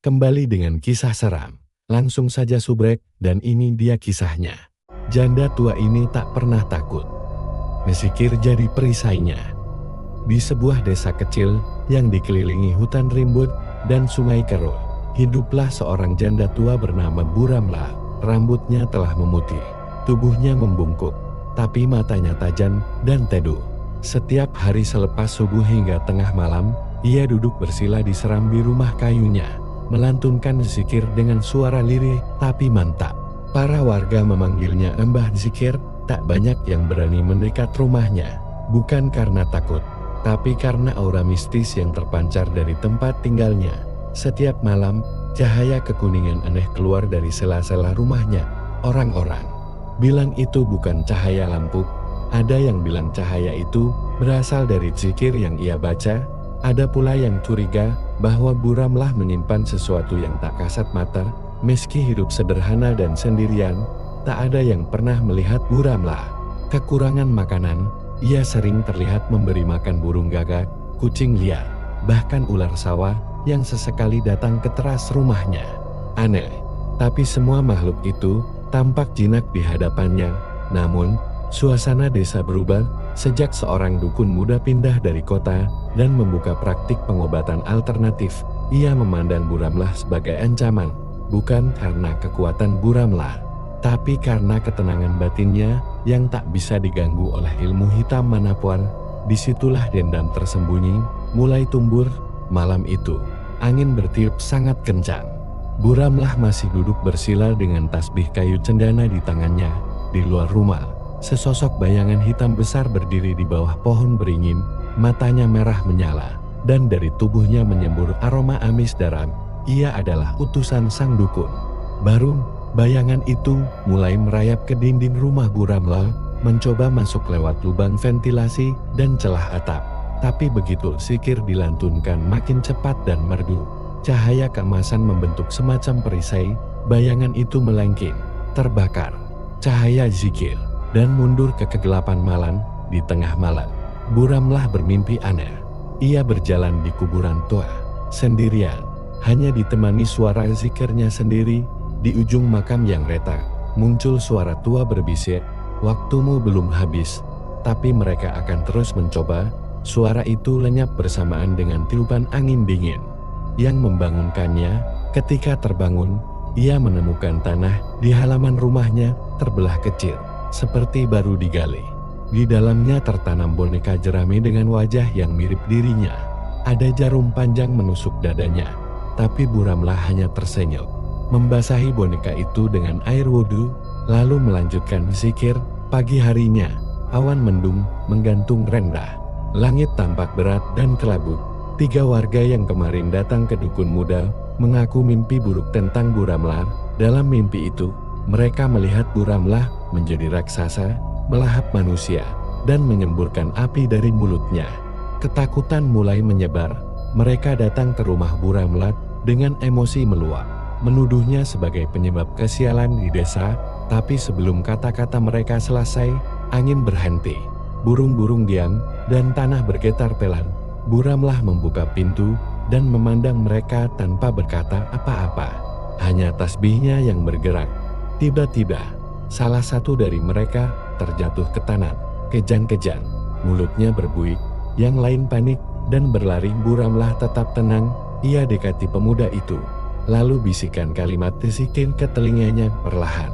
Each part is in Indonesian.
kembali dengan kisah seram. Langsung saja subrek, dan ini dia kisahnya. Janda tua ini tak pernah takut. Mesikir jadi perisainya. Di sebuah desa kecil yang dikelilingi hutan rimbun dan sungai keruh, hiduplah seorang janda tua bernama Buramlah. Rambutnya telah memutih, tubuhnya membungkuk, tapi matanya tajam dan teduh. Setiap hari selepas subuh hingga tengah malam, ia duduk bersila di serambi rumah kayunya, melantunkan zikir dengan suara lirih tapi mantap. Para warga memanggilnya Mbah Zikir. Tak banyak yang berani mendekat rumahnya, bukan karena takut, tapi karena aura mistis yang terpancar dari tempat tinggalnya. Setiap malam, cahaya kekuningan aneh keluar dari sela-sela rumahnya. Orang-orang bilang itu bukan cahaya lampu. Ada yang bilang cahaya itu berasal dari zikir yang ia baca. Ada pula yang curiga bahwa Buramlah menyimpan sesuatu yang tak kasat mata. Meski hidup sederhana dan sendirian, tak ada yang pernah melihat Buramlah kekurangan makanan. Ia sering terlihat memberi makan burung gagak, kucing liar, bahkan ular sawah yang sesekali datang ke teras rumahnya. Aneh, tapi semua makhluk itu tampak jinak di hadapannya. Namun, suasana desa berubah sejak seorang dukun muda pindah dari kota dan membuka praktik pengobatan alternatif. Ia memandang Buramlah sebagai ancaman, bukan karena kekuatan Buramlah, tapi karena ketenangan batinnya yang tak bisa diganggu oleh ilmu hitam manapun. Disitulah dendam tersembunyi mulai tumbuh. Malam itu, angin bertiup sangat kencang. Buramlah masih duduk bersila dengan tasbih kayu cendana di tangannya. Di luar rumah, sesosok bayangan hitam besar berdiri di bawah pohon beringin. Matanya merah menyala, dan dari tubuhnya menyembur aroma amis darah. Ia adalah utusan sang dukun. Baru bayangan itu mulai merayap ke dinding rumah Buramlah, mencoba masuk lewat lubang ventilasi dan celah atap. Tapi begitu zikir dilantunkan makin cepat dan merdu, cahaya keemasan membentuk semacam perisai. Bayangan itu melengking, terbakar cahaya zikir, dan mundur ke kegelapan malam. Di tengah malam, Buramlah bermimpi aneh. Ia berjalan di kuburan tua, sendirian, hanya ditemani suara zikirnya sendiri. Di ujung makam yang retak, muncul suara tua berbisik, "Waktumu belum habis, tapi mereka akan terus mencoba." Suara itu lenyap bersamaan dengan tiupan angin dingin yang membangunkannya. Ketika terbangun, ia menemukan tanah di halaman rumahnya terbelah kecil, seperti baru digali. Di dalamnya tertanam boneka jerami dengan wajah yang mirip dirinya. Ada jarum panjang menusuk dadanya, tapi Buramlah hanya tersenyum, membasahi boneka itu dengan air wudhu, lalu melanjutkan zikir. Pagi harinya, awan mendung menggantung rendah. Langit tampak berat dan kelabu. 3 warga yang kemarin datang ke dukun muda mengaku mimpi buruk tentang Buramlah. Dalam mimpi itu, mereka melihat Buramlah menjadi raksasa, melahap manusia, dan menyemburkan api dari mulutnya. Ketakutan mulai menyebar. Mereka datang ke rumah Buramlah dengan emosi meluap, menuduhnya sebagai penyebab kesialan di desa. Tapi sebelum kata-kata mereka selesai, angin berhenti, burung-burung diam, dan tanah bergetar pelan. Buramlah membuka pintu dan memandang mereka tanpa berkata apa-apa. Hanya tasbihnya yang bergerak. Tiba-tiba, salah satu dari mereka terjatuh ke tanah, kejang-kejang, mulutnya berbuik. Yang lain panik dan berlari. Buramlah tetap tenang. Ia dekati pemuda itu, lalu bisikan kalimat zikir ke telinganya perlahan.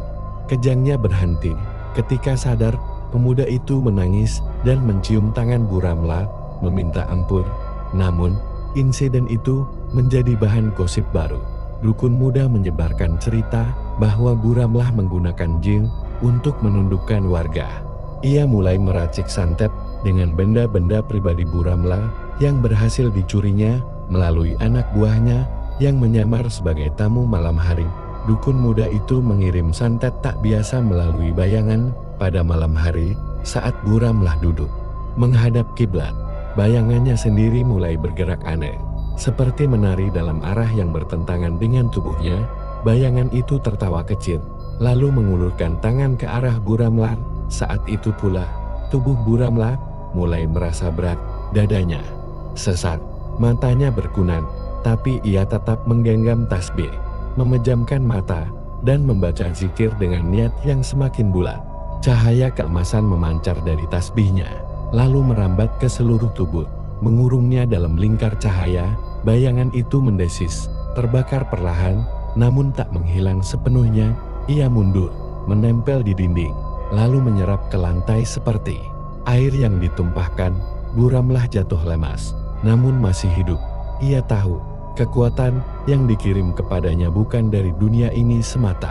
Kejangnya berhenti. Ketika sadar, pemuda itu menangis dan mencium tangan Buramlah, meminta ampun. Namun, insiden itu menjadi bahan gosip baru. Dukun muda menyebarkan cerita bahwa Buramlah menggunakan jin untuk menundukkan warga. Ia mulai meracik santet dengan benda-benda pribadi Buramlah yang berhasil dicurinya melalui anak buahnya yang menyamar sebagai tamu malam hari. Dukun muda itu mengirim santet tak biasa melalui bayangan. Pada malam hari, saat Buramlah duduk menghadap kiblat, bayangannya sendiri mulai bergerak aneh, seperti menari dalam arah yang bertentangan dengan tubuhnya. Bayangan itu tertawa kecil, lalu mengulurkan tangan ke arah Buramlah. Saat itu pula, tubuh Buramlah mulai merasa berat, dadanya sesak, matanya berkunang, Tapi ia tetap menggenggam tasbih, memejamkan mata, dan membaca zikir dengan niat yang semakin bulat. Cahaya keemasan memancar dari tasbihnya, lalu merambat ke seluruh tubuh, mengurungnya dalam lingkar cahaya. Bayangan itu mendesis, terbakar perlahan, namun tak menghilang sepenuhnya. Ia mundur, menempel di dinding, lalu menyerap ke lantai seperti air yang ditumpahkan. Buramlah jatuh lemas, namun masih hidup. Ia tahu, kekuatan yang dikirim kepadanya bukan dari dunia ini semata.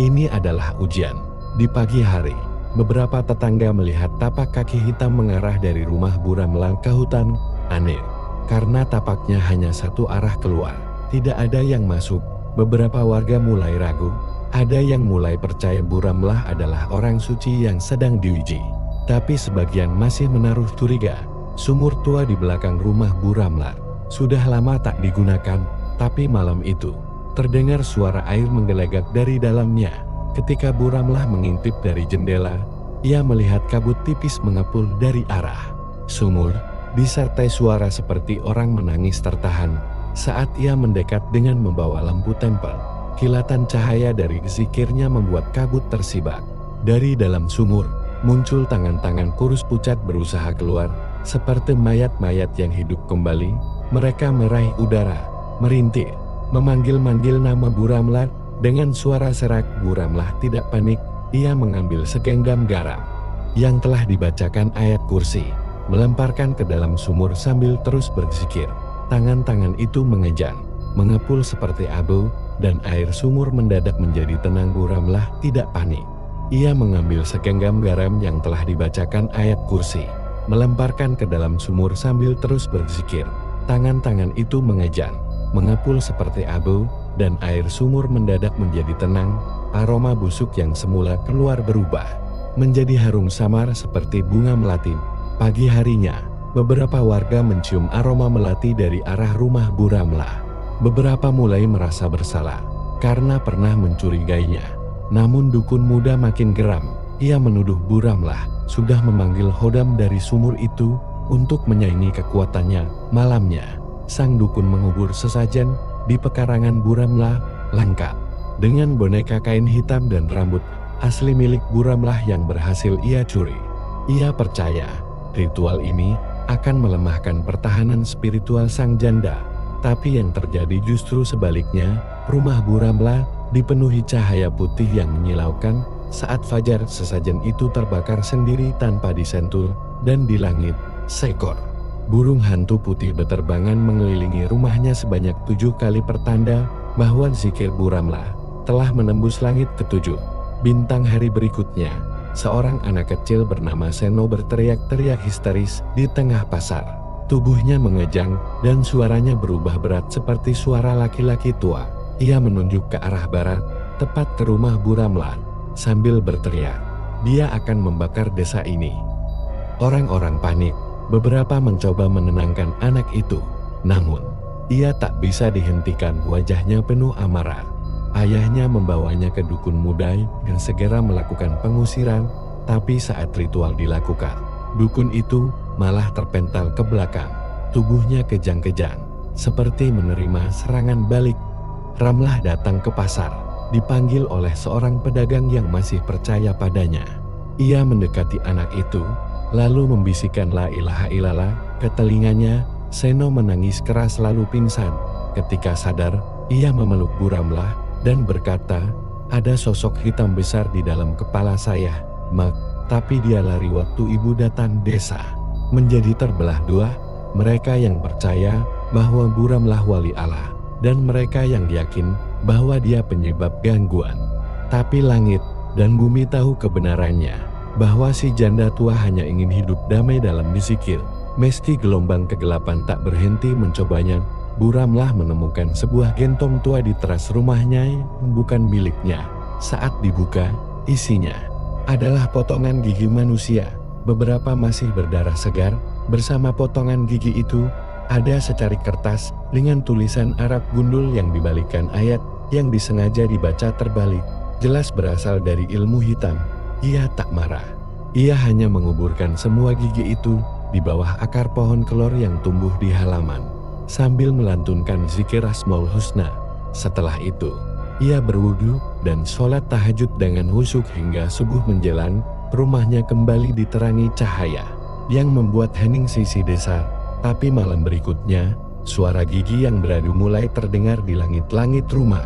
Ini adalah ujian. Di pagi hari, beberapa tetangga melihat tapak kaki hitam mengarah dari rumah Buramlah ke hutan. Aneh, karena tapaknya hanya satu arah keluar, tidak ada yang masuk. Beberapa warga mulai ragu, ada yang mulai percaya Buramlah adalah orang suci yang sedang diuji. Tapi sebagian masih menaruh curiga. Sumur tua di belakang rumah Buramlah sudah lama tak digunakan, tapi malam itu terdengar suara air menggelegak dari dalamnya. Ketika Buramlah mengintip dari jendela, ia melihat kabut tipis mengepul dari arah sumur, disertai suara seperti orang menangis tertahan. Saat ia mendekat dengan membawa lampu tempel, kilatan cahaya dari zikirnya membuat kabut tersibak. Dari dalam sumur, muncul tangan-tangan kurus pucat berusaha keluar, seperti mayat-mayat yang hidup kembali. Mereka meraih udara, merintih, memanggil-manggil nama Buramlah. Dengan suara serak, Buramlah tidak panik. Ia mengambil segenggam garam yang telah dibacakan ayat kursi, melemparkan ke dalam sumur sambil terus berzikir. Tangan-tangan itu mengejang, mengepul seperti abu, dan air sumur mendadak menjadi tenang. Buramlah tidak panik. Ia mengambil segenggam garam yang telah dibacakan ayat kursi, melemparkan ke dalam sumur sambil terus berzikir. Tangan-tangan itu mengejang, mengepul seperti abu, dan air sumur mendadak menjadi tenang. Aroma busuk yang semula keluar berubah menjadi harum samar seperti bunga melati. Pagi harinya, beberapa warga mencium aroma melati dari arah rumah Buramlah. Beberapa mulai merasa bersalah karena pernah mencurigainya. Namun dukun muda makin geram. Ia menuduh Buramlah sudah memanggil Hodam dari sumur itu untuk menyaingi kekuatannya. Malamnya, sang dukun mengubur sesajen di pekarangan Buramlah, lengkap dengan boneka kain hitam dan rambut asli milik Buramlah yang berhasil ia curi. Ia percaya ritual ini akan melemahkan pertahanan spiritual sang janda. Tapi yang terjadi justru sebaliknya. Rumah Buramlah dipenuhi cahaya putih yang menyilaukan. Saat fajar, sesajen itu terbakar sendiri tanpa disentuh, dan di langit, seekor burung hantu putih beterbangan mengelilingi rumahnya sebanyak 7 kali, pertanda bahwa zikir Buramlah telah menembus langit ke-7. Bintang hari berikutnya, seorang anak kecil bernama Seno berteriak-teriak histeris di tengah pasar. Tubuhnya mengejang dan suaranya berubah berat seperti suara laki-laki tua. Ia menunjuk ke arah barat, tepat ke rumah Buramlah, sambil berteriak, dia akan membakar desa ini. Orang-orang panik. Beberapa mencoba menenangkan anak itu, namun ia tak bisa dihentikan. Wajahnya penuh amarah. Ayahnya membawanya ke dukun muda yang segera melakukan pengusiran. Tapi saat ritual dilakukan, dukun itu malah terpental ke belakang. Tubuhnya kejang-kejang, seperti menerima serangan balik. Ramlah datang ke pasar, dipanggil oleh seorang pedagang yang masih percaya padanya. Ia mendekati anak itu, lalu membisikkan la ilaha illallah ke telinganya. Seno menangis keras lalu pingsan. Ketika sadar, ia memeluk Buramlah dan berkata, ada sosok hitam besar di dalam kepala saya, Mak. Tapi dia lari waktu ibu datang desa. Menjadi terbelah dua, mereka yang percaya bahwa Buramlah wali Allah, dan mereka yang yakin bahwa dia penyebab gangguan. Tapi langit dan bumi tahu kebenarannya, bahwa si janda tua hanya ingin hidup damai dalam zikir. Meski gelombang kegelapan tak berhenti mencobanya, Buramlah menemukan sebuah gentong tua di teras rumahnya yang bukan miliknya. Saat dibuka, isinya adalah potongan gigi manusia. Beberapa masih berdarah segar. Bersama potongan gigi itu, ada secarik kertas dengan tulisan Arab gundul yang dibalikan ayat yang disengaja dibaca terbalik. Jelas berasal dari ilmu hitam. Ia tak marah. Ia hanya menguburkan semua gigi itu di bawah akar pohon kelor yang tumbuh di halaman. sambil melantunkan zikir Asmaul Husna. Setelah itu, ia berwudu dan sholat tahajud dengan khusyuk hingga subuh menjelang. Rumahnya kembali diterangi cahaya yang membuat hening sisi desa. Tapi malam berikutnya, suara gigi yang beradu mulai terdengar di langit-langit rumah.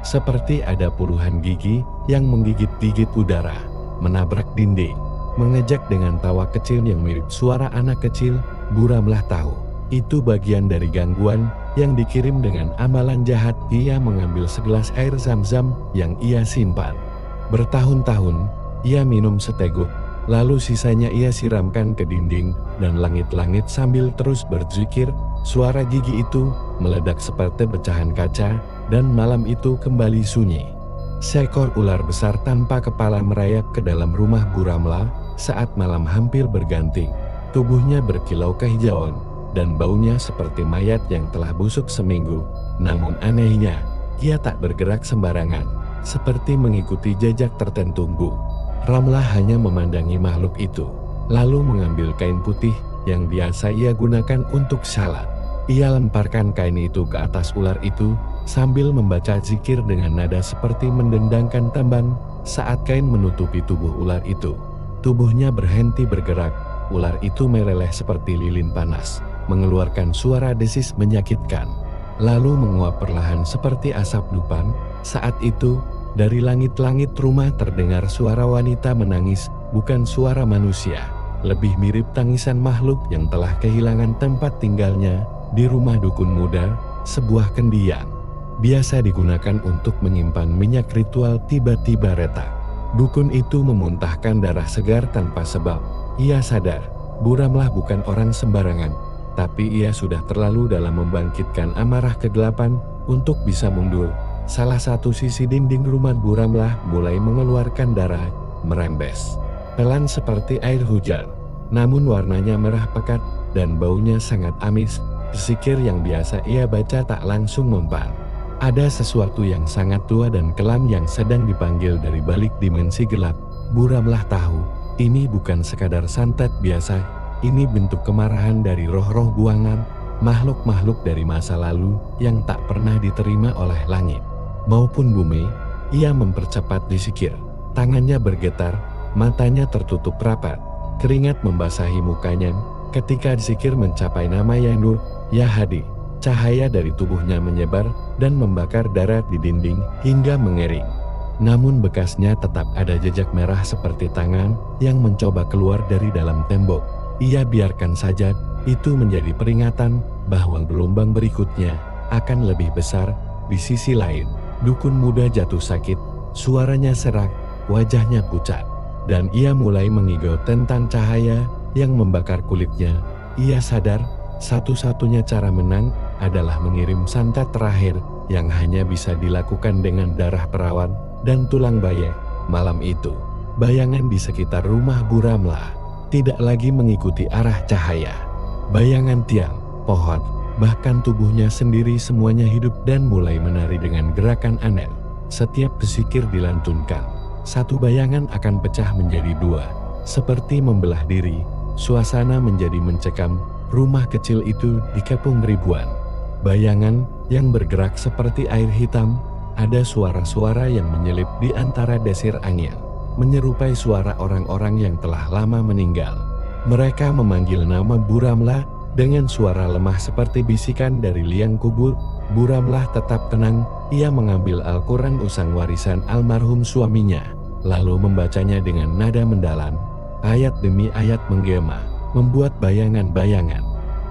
Seperti ada puluhan gigi yang menggigit-gigit udara, menabrak dinding, mengejek dengan tawa kecil yang mirip suara anak kecil. Buramlah tahu itu bagian dari gangguan yang dikirim dengan amalan jahat. Ia mengambil segelas air zam-zam yang ia simpan bertahun-tahun. Ia minum seteguk, lalu sisanya ia siramkan ke dinding dan langit-langit sambil terus berzikir. Suara gigi itu meledak seperti pecahan kaca, dan malam itu kembali sunyi. Seekor ular besar tanpa kepala merayap ke dalam rumah Buramlah saat malam hampir berganti. Tubuhnya berkilau kehijauan, dan baunya seperti mayat yang telah busuk seminggu. Namun anehnya, ia tak bergerak sembarangan, seperti mengikuti jejak tertentu. Ramlah hanya memandangi makhluk itu, lalu mengambil kain putih yang biasa ia gunakan untuk salat. Ia lemparkan kain itu ke atas ular itu, sambil membaca zikir dengan nada seperti mendendangkan tamban. Saat kain menutupi tubuh ular itu, tubuhnya berhenti bergerak. Ular itu meleleh seperti lilin panas, mengeluarkan suara desis menyakitkan, lalu menguap perlahan seperti asap dupan. Saat itu, dari langit-langit rumah terdengar suara wanita menangis, bukan suara manusia. Lebih mirip tangisan makhluk yang telah kehilangan tempat tinggalnya. Di rumah dukun muda, sebuah kendiang biasa digunakan untuk menyimpan minyak ritual tiba-tiba retak. Dukun itu memuntahkan darah segar tanpa sebab. Ia sadar, Buramlah bukan orang sembarangan, tapi ia sudah terlalu dalam membangkitkan amarah kegelapan untuk bisa mundur. Salah satu sisi dinding rumah Buramlah mulai mengeluarkan darah, merembes pelan seperti air hujan, namun warnanya merah pekat dan baunya sangat amis. Zikir yang biasa ia baca tak langsung mempan. Ada sesuatu yang sangat tua dan kelam yang sedang dipanggil dari balik dimensi gelap. Buramlah tahu, ini bukan sekadar santet biasa, ini bentuk kemarahan dari roh-roh buangan, makhluk-makhluk dari masa lalu yang tak pernah diterima oleh langit maupun bumi. Ia mempercepat zikir, tangannya bergetar, matanya tertutup rapat, keringat membasahi mukanya. Ketika zikir mencapai nama Ya Nur, Ya Hadi, cahaya dari tubuhnya menyebar dan membakar darah di dinding hingga mengering. Namun bekasnya tetap ada jejak merah seperti tangan yang mencoba keluar dari dalam tembok. Ia biarkan saja, itu menjadi peringatan bahwa gelombang berikutnya akan lebih besar. Di sisi lain, dukun muda jatuh sakit, suaranya serak, wajahnya pucat, dan ia mulai mengigau tentang cahaya yang membakar kulitnya. Ia sadar, satu-satunya cara menang adalah mengirim santet terakhir yang hanya bisa dilakukan dengan darah perawan dan tulang bayi. Malam itu, bayangan di sekitar rumah Buramlah tidak lagi mengikuti arah cahaya. Bayangan tiang, pohon, bahkan tubuhnya sendiri semuanya hidup dan mulai menari dengan gerakan aneh. Setiap zikir dilantunkan, satu bayangan akan pecah menjadi dua, seperti membelah diri. Suasana menjadi mencekam. Rumah kecil itu dikepung ribuan bayangan yang bergerak seperti air hitam. Ada suara-suara yang menyelip di antara desir angin, menyerupai suara orang-orang yang telah lama meninggal. Mereka memanggil nama Buramlah dengan suara lemah seperti bisikan dari liang kubur. Buramlah tetap tenang. Ia mengambil Al-Quran usang warisan almarhum suaminya, lalu membacanya dengan nada mendalam. Ayat demi ayat menggema, membuat bayangan-bayangan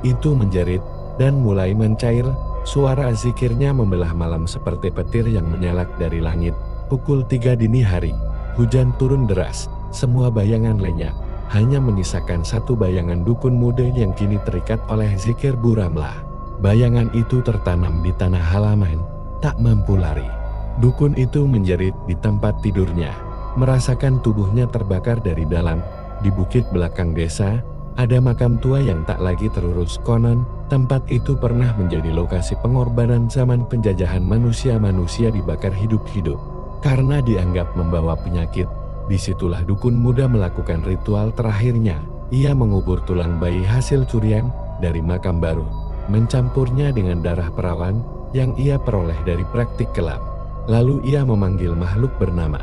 itu menjerit dan mulai mencair. Suara zikirnya membelah malam seperti petir yang menyalak dari langit. Pukul 3 dini hari, hujan turun deras, semua bayangan lenyap. Hanya menyisakan satu bayangan dukun muda yang kini terikat oleh zikir Buramlah. Bayangan itu tertanam di tanah halaman, tak mampu lari. Dukun itu menjerit di tempat tidurnya, merasakan tubuhnya terbakar dari dalam. Di bukit belakang desa, ada makam tua yang tak lagi terurus. Konon, tempat itu pernah menjadi lokasi pengorbanan zaman penjajahan. Manusia-manusia dibakar hidup-hidup karena dianggap membawa penyakit. Disitulah dukun muda melakukan ritual terakhirnya. Ia mengubur tulang bayi hasil curian dari makam baru. mencampurnya dengan darah perawan yang ia peroleh dari praktik kelam. Lalu ia memanggil makhluk bernama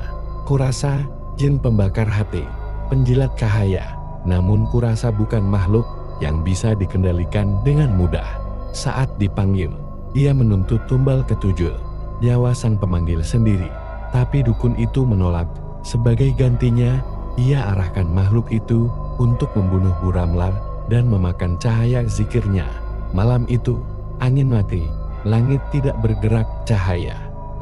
Kurasa, jin pembakar hati, penjilat cahaya. Namun Kurasa bukan makhluk yang bisa dikendalikan dengan mudah. Saat dipanggil, ia menuntut tumbal ketujuh, nyawa sang pemanggil sendiri. Tapi dukun itu menolak. Sebagai gantinya, ia arahkan makhluk itu untuk membunuh Buramlar dan memakan cahaya zikirnya. Malam itu, angin mati, langit tidak bergerak cahaya.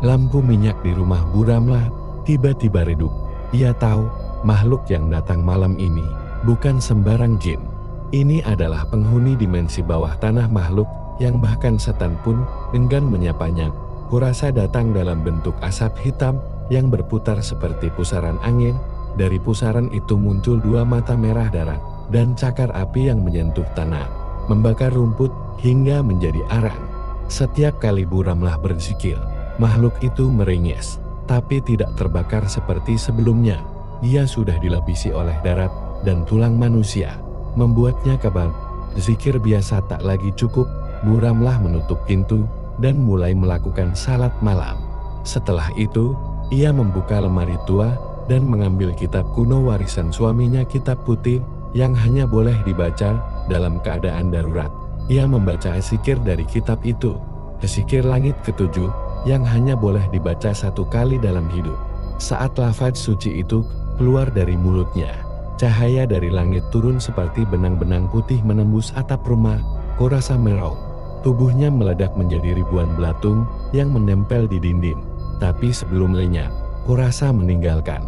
Lampu minyak di rumah Buramlar tiba-tiba redup. Ia tahu makhluk yang datang malam ini bukan sembarang jin. Ini adalah penghuni dimensi bawah tanah, makhluk yang bahkan setan pun enggan menyapanya. Kurasa datang dalam bentuk asap hitam yang berputar seperti pusaran angin. Dari pusaran itu muncul dua mata merah darah dan cakar api yang menyentuh tanah, membakar rumput hingga menjadi arang. Setiap kali Buramlah berzikir, makhluk itu meringis, tapi tidak terbakar seperti sebelumnya. Ia sudah dilapisi oleh darat dan tulang manusia, membuatnya kebal. Zikir biasa tak lagi cukup. Buramlah menutup pintu dan mulai melakukan salat malam. Setelah itu, ia membuka lemari tua dan mengambil kitab kuno warisan suaminya, kitab putih yang hanya boleh dibaca dalam keadaan darurat. Ia membaca zikir dari kitab itu, zikir langit ketujuh yang hanya boleh dibaca satu kali dalam hidup. Saat lafaz suci itu keluar dari mulutnya, cahaya dari langit turun seperti benang-benang putih menembus atap rumah. Kurasa meraung. Tubuhnya meledak menjadi ribuan belatung yang menempel di dinding. Tapi sebelum lenyap, Kurasa meninggalkan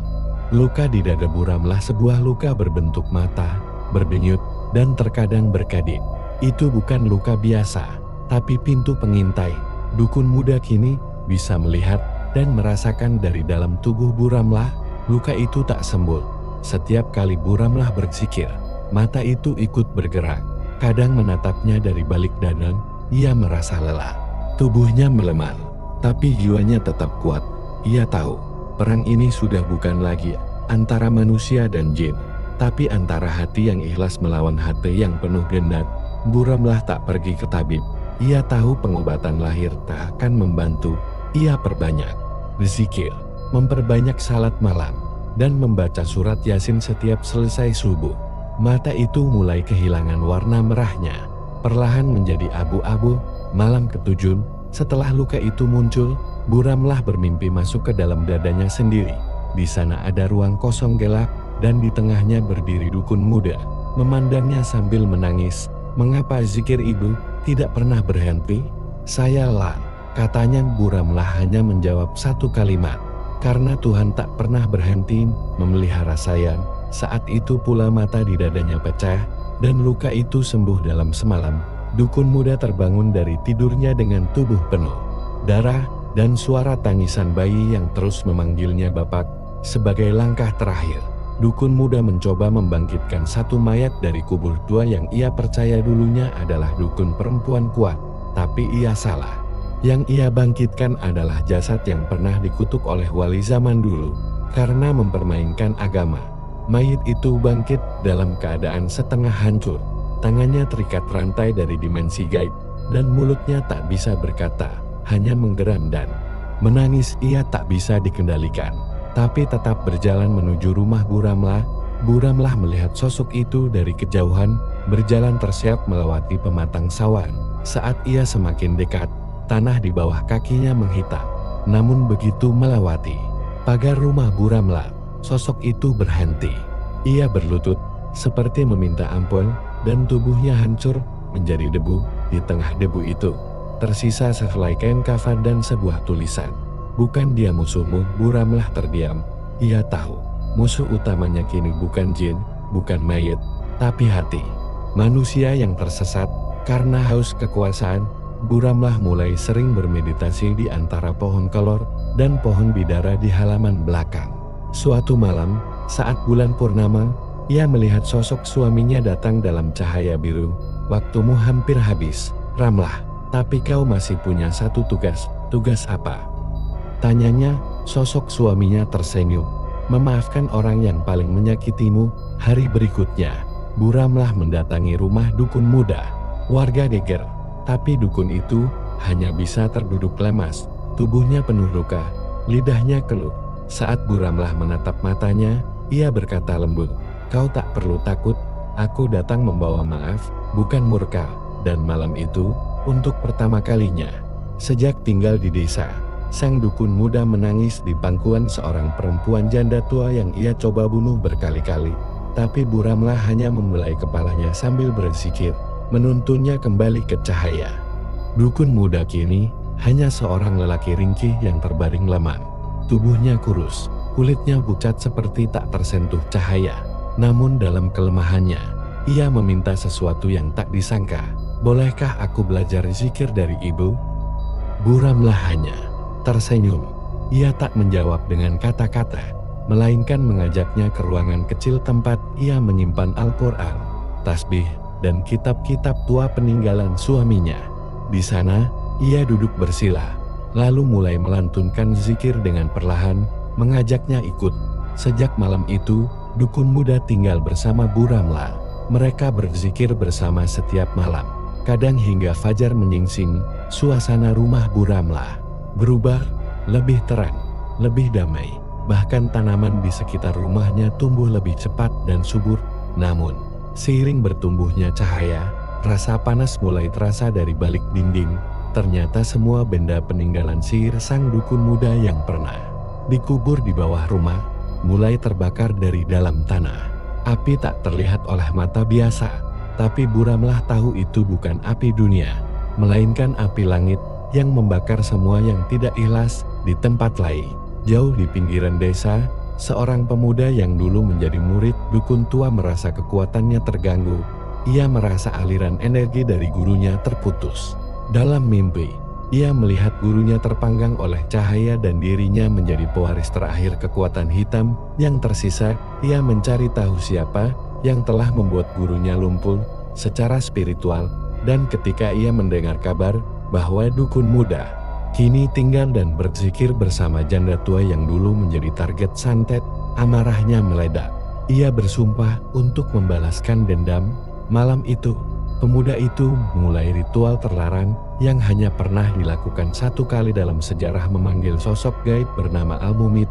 luka di dada Buramlah, sebuah luka berbentuk mata, berdenyut, dan terkadang berkedip. Itu bukan luka biasa, tapi pintu pengintai. Dukun muda kini bisa melihat dan merasakan dari dalam tubuh Buramlah. Luka itu tak sembuh. Setiap kali Buramlah berzikir, mata itu ikut bergerak. Kadang menatapnya dari balik dada. Ia merasa lelah. Tubuhnya melemah, tapi jiwanya tetap kuat. Ia tahu, perang ini sudah bukan lagi antara manusia dan jin, tapi antara hati yang ikhlas melawan hati yang penuh gendat. Buramlah tak pergi ke tabib. Ia tahu pengobatan lahir tak akan membantu. Ia perbanyak berzikir, memperbanyak salat malam, dan membaca surat Yasin setiap selesai subuh. Mata itu mulai kehilangan warna merahnya, perlahan menjadi abu-abu. Malam ketujuh, setelah luka itu muncul, Buramlah bermimpi masuk ke dalam dadanya sendiri. Di sana ada ruang kosong gelap, dan di tengahnya berdiri dukun muda, memandangnya sambil menangis. "Mengapa zikir ibu tidak pernah berhenti?" "Saya Lan," katanya. Buramlah hanya menjawab satu kalimat, "Karena Tuhan tak pernah berhenti memelihara saya." Saat itu pula mata di dadanya pecah, dan luka itu sembuh dalam semalam. Dukun muda terbangun dari tidurnya dengan tubuh penuh darah dan suara tangisan bayi yang terus memanggilnya bapak. Sebagai langkah terakhir, dukun muda mencoba membangkitkan satu mayat dari kubur tua yang ia percaya dulunya adalah dukun perempuan kuat. Tapi ia salah. Yang ia bangkitkan adalah jasad yang pernah dikutuk oleh wali zaman dulu karena mempermainkan agama. Mayit itu bangkit dalam keadaan setengah hancur. Tangannya terikat rantai dari dimensi gaib, dan mulutnya tak bisa berkata, hanya menggeram dan menangis. Ia tak bisa dikendalikan, tapi tetap berjalan menuju rumah Buramlah. Buramlah melihat sosok itu dari kejauhan, berjalan tersiap melewati pematang sawan. Saat ia semakin dekat, tanah di bawah kakinya menghitam. Namun begitu melewati pagar rumah Buramlah, sosok itu berhenti. Ia berlutut, seperti meminta ampun, dan tubuhnya hancur menjadi debu. Di tengah debu itu, tersisa sehelai kain kafan dan sebuah tulisan. "Bukan dia musuhmu." Buramlah terdiam. Ia tahu, musuh utamanya kini bukan jin, bukan mayit, tapi hati manusia yang tersesat karena haus kekuasaan. Buramlah mulai sering bermeditasi di antara pohon kelor dan pohon bidara di halaman belakang. Suatu malam, saat bulan purnama, ia melihat sosok suaminya datang dalam cahaya biru. "Waktumu hampir habis, Ramlah, tapi kau masih punya satu tugas." "Tugas apa?" tanyanya. Sosok suaminya tersenyum. "Memaafkan orang yang paling menyakitimu." Hari berikutnya, Buramlah mendatangi rumah dukun muda. Warga geger. Tapi dukun itu hanya bisa terduduk lemas, tubuhnya penuh luka, lidahnya keluh. Saat Bu Ramlah menatap matanya, ia berkata lembut, "Kau tak perlu takut, aku datang membawa maaf, bukan murka." Dan malam itu, untuk pertama kalinya, sejak tinggal di desa, sang dukun muda menangis di pangkuan seorang perempuan janda tua yang ia coba bunuh berkali-kali. Tapi Bu Ramlah hanya membelai kepalanya sambil berzikir, menuntunnya kembali ke cahaya. Dukun muda kini hanya seorang lelaki ringkih yang terbaring lemah. Tubuhnya kurus, kulitnya pucat seperti tak tersentuh cahaya. Namun dalam kelemahannya, ia meminta sesuatu yang tak disangka. "Bolehkah aku belajar zikir dari ibu?" Bu Ramlah hanya tersenyum. Ia tak menjawab dengan kata-kata, melainkan mengajaknya ke ruangan kecil tempat ia menyimpan Al-Quran, tasbih, dan kitab-kitab tua peninggalan suaminya. Di sana, ia duduk bersila, lalu mulai melantunkan zikir dengan perlahan, mengajaknya ikut. Sejak malam itu, dukun muda tinggal bersama Bu Ramlah. Mereka berzikir bersama setiap malam. Kadang hingga fajar menyingsing, suasana rumah Bu Ramlah berubah, lebih terang, lebih damai. Bahkan tanaman di sekitar rumahnya tumbuh lebih cepat dan subur. Namun, seiring bertumbuhnya cahaya, rasa panas mulai terasa dari balik dinding. Ternyata semua benda peninggalan sihir sang dukun muda yang pernah dikubur di bawah rumah, mulai terbakar dari dalam tanah. Api tak terlihat oleh mata biasa, tapi Bu Ramlah tahu itu bukan api dunia, melainkan api langit yang membakar semua yang tidak ikhlas. Di tempat lain, jauh di pinggiran desa, seorang pemuda yang dulu menjadi murid dukun tua merasa kekuatannya terganggu. Ia merasa aliran energi dari gurunya terputus. Dalam mimpi, ia melihat gurunya terpanggang oleh cahaya dan dirinya menjadi pewaris terakhir kekuatan hitam yang tersisa. Ia mencari tahu siapa yang telah membuat gurunya lumpuh secara spiritual, dan ketika ia mendengar kabar bahwa dukun muda kini tinggal dan berzikir bersama janda tua yang dulu menjadi target santet, amarahnya meledak. Ia bersumpah untuk membalaskan dendam. Malam itu, pemuda itu mulai ritual terlarang yang hanya pernah dilakukan satu kali dalam sejarah, memanggil sosok gaib bernama Al-Mumit,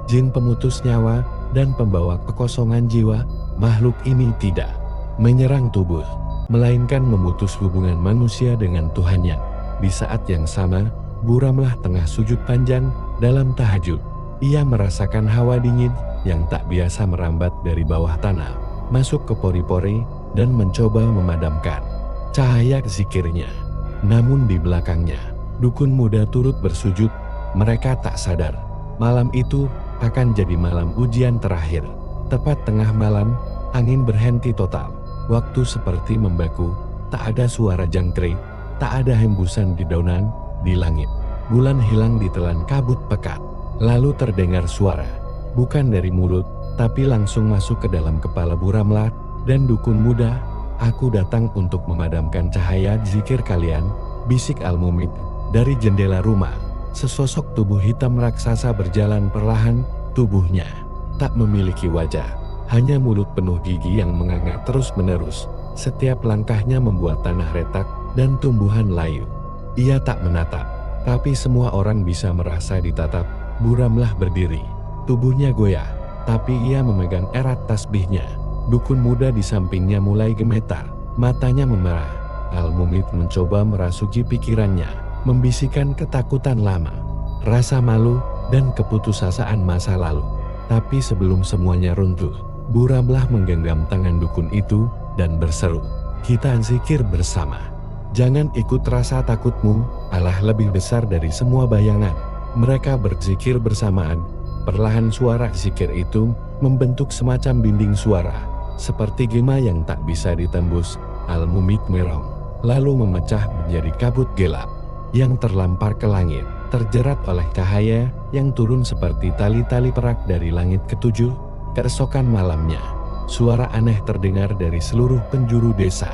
jin pemutus nyawa dan pembawa kekosongan jiwa. Makhluk ini tidak menyerang tubuh, melainkan memutus hubungan manusia dengan Tuhannya. Di saat yang sama, Bu Ramlah tengah sujud panjang dalam tahajud. Ia merasakan hawa dingin yang tak biasa merambat dari bawah tanah, masuk ke pori-pori, dan mencoba memadamkan cahaya zikirnya. Namun di belakangnya, dukun muda turut bersujud. Mereka tak sadar, malam itu akan jadi malam ujian terakhir. Tepat tengah malam, angin berhenti total. Waktu seperti membeku, tak ada suara jangkrik, tak ada hembusan dedaunan di langit. Bulan hilang ditelan kabut pekat. Lalu terdengar suara, bukan dari mulut, tapi langsung masuk ke dalam kepala Bu Ramlah dan dukun muda. "Aku datang untuk memadamkan cahaya zikir kalian," bisik Al-Mumit dari jendela rumah. Sesosok tubuh hitam raksasa berjalan perlahan. Tubuhnya tak memiliki wajah, hanya mulut penuh gigi yang menganga terus-menerus. Setiap langkahnya membuat tanah retak dan tumbuhan layu. Ia tak menatap, tapi semua orang bisa merasa ditatap. Bu Ramlah berdiri, tubuhnya goyah, tapi ia memegang erat tasbihnya. Dukun muda di sampingnya mulai gemetar, matanya memerah. Al-Mumit mencoba merasuki pikirannya, membisikkan ketakutan lama, rasa malu, dan keputusasaan masa lalu. Tapi sebelum semuanya runtuh, Bu Ramlah menggenggam tangan dukun itu dan berseru, "Kita zikir bersama. Jangan ikut rasa takutmu, Allah lebih besar dari semua bayangan." Mereka berzikir bersamaan. Perlahan suara zikir itu membentuk semacam dinding suara, seperti gema yang tak bisa ditembus. Al-Mumit merong, lalu memecah menjadi kabut gelap yang terlampar ke langit, terjerat oleh cahaya yang turun seperti tali-tali perak dari langit ketujuh. Keesokan malamnya, suara aneh terdengar dari seluruh penjuru desa.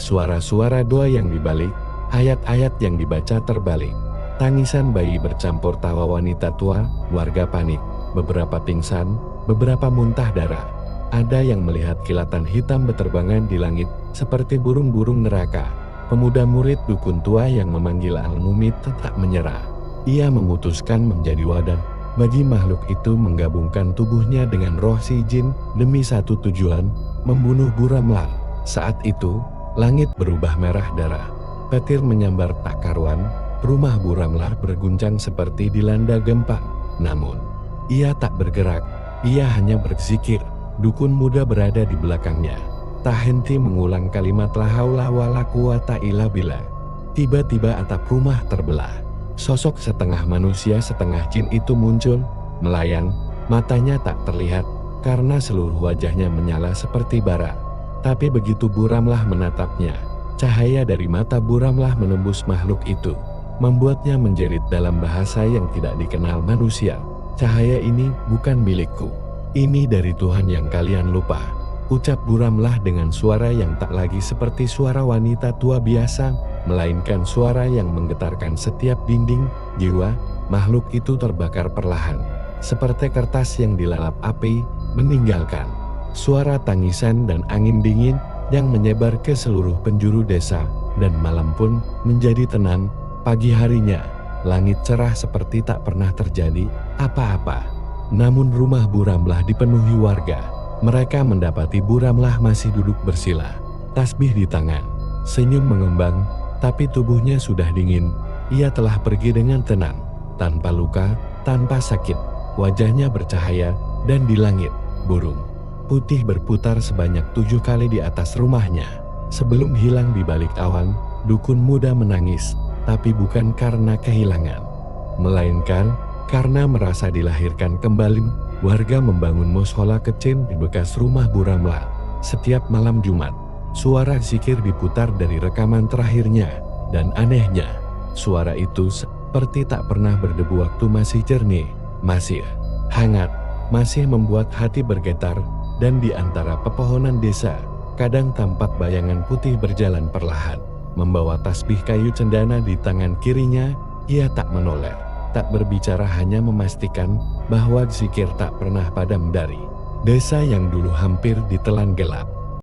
Suara-suara doa yang dibalik, ayat-ayat yang dibaca terbalik. Tangisan bayi bercampur tawa wanita tua. Warga panik, beberapa pingsan, beberapa muntah darah. Ada yang melihat kilatan hitam berterbangan di langit seperti burung-burung neraka. Pemuda murid dukun tua yang memanggil Al-Mumit tak menyerah. Ia memutuskan menjadi wadah bagi makhluk itu, menggabungkan tubuhnya dengan roh si jin demi satu tujuan, membunuh Buramlah. Saat itu, langit berubah merah darah. Petir menyambar tak karuan, rumah Buramlah berguncang seperti dilanda gempa. Namun, ia tak bergerak, ia hanya berzikir. Dukun muda berada di belakangnya, tak henti mengulang kalimat la haula wala quwata illa billah. Tiba-tiba atap rumah terbelah. Sosok setengah manusia setengah jin itu muncul, melayang, matanya tak terlihat, karena seluruh wajahnya menyala seperti bara. Tapi begitu Buramlah menatapnya, cahaya dari mata Buramlah menembus makhluk itu, membuatnya menjerit dalam bahasa yang tidak dikenal manusia. Cahaya ini bukan milikku, ini dari Tuhan yang kalian lupa, ucap Buramlah dengan suara yang tak lagi seperti suara wanita tua biasa, melainkan suara yang menggetarkan setiap dinding jiwa. Makhluk itu terbakar perlahan, seperti kertas yang dilalap api, meninggalkan suara tangisan dan angin dingin yang menyebar ke seluruh penjuru desa, dan malam pun menjadi tenang. Pagi harinya, langit cerah seperti tak pernah terjadi apa-apa. Namun rumah Buramlah dipenuhi warga. Mereka mendapati Buramlah masih duduk bersila, tasbih di tangan, senyum mengembang, tapi tubuhnya sudah dingin. Ia telah pergi dengan tenang, tanpa luka, tanpa sakit. Wajahnya bercahaya, dan di langit, burung putih berputar sebanyak 7 kali di atas rumahnya. Sebelum hilang di balik awan, dukun muda menangis, tapi bukan karena kehilangan, melainkan karena merasa dilahirkan kembali. Warga membangun mushola kecil di bekas rumah Buramlah. Setiap malam Jumat, suara zikir diputar dari rekaman terakhirnya, dan anehnya, suara itu seperti tak pernah berdebu waktu masih jernih, masih hangat, masih membuat hati bergetar. Dan di antara pepohonan desa, kadang tampak bayangan putih berjalan perlahan, membawa tasbih kayu cendana di tangan kirinya. Ia tak menoleh, tak berbicara, hanya memastikan bahwa zikir tak pernah padam dari desa yang dulu hampir ditelan gelap.